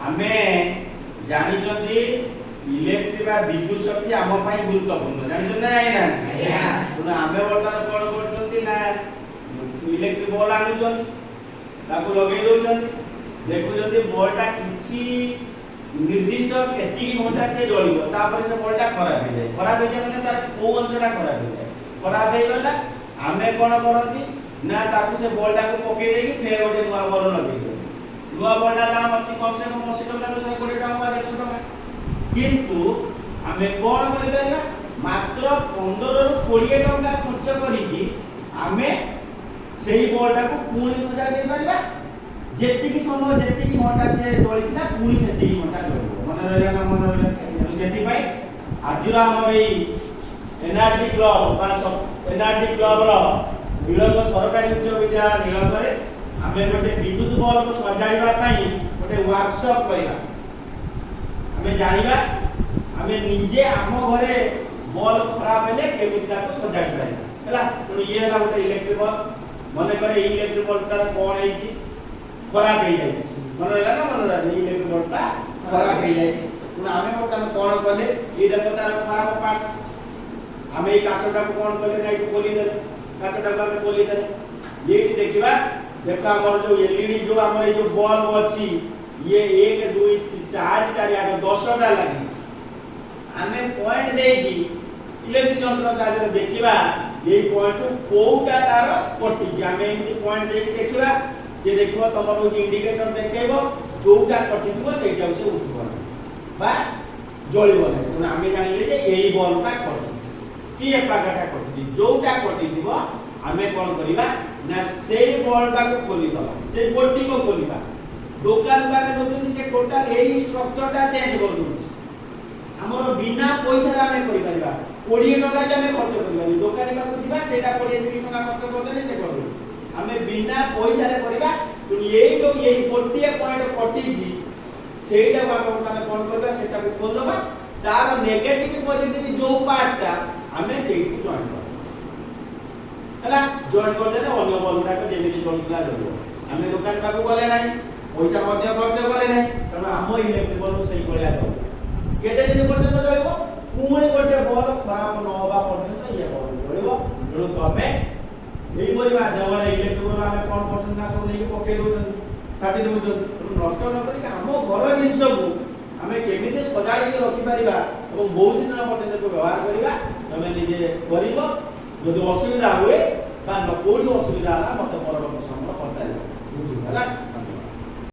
आमे जानी चंदी इलेक्ट्रिक बा विद्युत शक्ति आम पई गुरुत्वपूर्ण जानि छन ना ना तो आमे वर्तमान कोन करचंती ना इलेक्ट्रिक बॉल आनुचन ताको लगे दोचन देखुचंती बॉलटा किछि निर्दिष्ट केति घंटा से जळिबो तापर से बॉलटा खराब हो जाय माने तार को अंशटा खराब हो गला आमे कोन करंती ना ताकू से बॉलटा को पके देकी फेर ओटे नुवा बॉल लगे दो नुवा बॉलटा दाम अति कम से कम 80 टका 120 टका 150 टका किंतु आमे कोन करिबा मात्र 15 रु 20 टका खर्च करिकी आमे सेही बॉलटा को पुणी सजा दे परिबा जेतिकी समय जेतिकी घंटा से डोळिथिला पुणी सेतिकी घंटा डोळिबो मन रहला ना मन रहला सेति भाई आजिरा हमर एई एनर्जी क्लब बा एनर्जी क्लब रो नीलक सरकारी उच्च विद्यालय नीलकरे आमे गोटे विद्युत बल्ब को सजाइबा पई गोटे वर्कशॉप करिबा आमे जानिबा आमे निजे आम घरे बल्ब खराब हेले केमिति ताको सजाइ पारिबा हला तो ये हला गोटे इलेक्ट्रिक बल्ब मने करे इलेक्ट्रिक बल्ब ता कोन हेछि खराब हे जाय मन रहला ना मन रहला इलेक्ट्रिक बल्ब ता खराब हे जाय तो आमे बर्तमान कोन कले ई देखो तार खराब पार्ट्स आमे ई काचटा को कोन कले ना ई खोली दे काचटा को आमे खोली दे ये देखिबा देखो हमर जो एलईडी जो हमर जो बल्ब अछि ये 1 2 3 4 4 8 10 टा लागि आमे पॉइंट देकी इलेक्ट्रिक यंत्र साहाय्य देखिबा ये पॉइंट कोउटा तार कटि जे आमे एमि पॉइंट देकी देखिबा जे देखिबो तमरो जे इंडिकेटर देखेबो जोटा कटि दिबो सेटा से उठबो बा जळिबो नै तो आमे जानिले जे एई बल्बटा कटि कि ए पाकाटा कटि जोटा कटि दिबो आमे कोन करिबा ना से बल्बटा को खोली दबा से बोटी को खोलीबा दुकान को आमे नोचनी से टोटल एई स्ट्रक्चरटा चेंज कर दूची हमरो बिना पैसा रे आमे करि परिबा 20 टका जे आमे खर्च करिबा दुकानी बाकू जिबा सेटा 20 30 टका खर्च कर देले से करू आमे बिना पैसा रे करिबा तो एई जो एई गोटिए पॉइंट कटि छी सेटा को आमे ताने कोन करबा सेटा को खोल दबा तार नेगेटिव पॉजिटिव जो पार्टटा आमे सेठी जॉइन कर हला जॉइन कर देले अन्य बल्बटा को जेमिति जळिला जळिबो आमे दुकान बाकू गले नै पैसा मध्ये खर्च करे नै तब हम इलेक्ट्रिक बल्ब सही भलिया दो केते दिन पर्यंत जळिबो पुणी गोटे बल्ब खराब न होबा पर्यंत ये बल्ब जळिबो जळो तबे एई बरी माध्यमरे इलेक्ट्रिक बल्ब आमे कोन करछन ना सब नेकी पके दोछन काटी दोछन नष्ट न करी हम घर जिंस को आमे केमिति सजाडी के रखि परिबा और बहुत दिन पर्यंत को व्यवहार करिबा तमे निजे करिबो जदि असुविधा हुए बा न कोडी असुविधा होला मते परबर्ती समय पहुंचाइबो बुझिला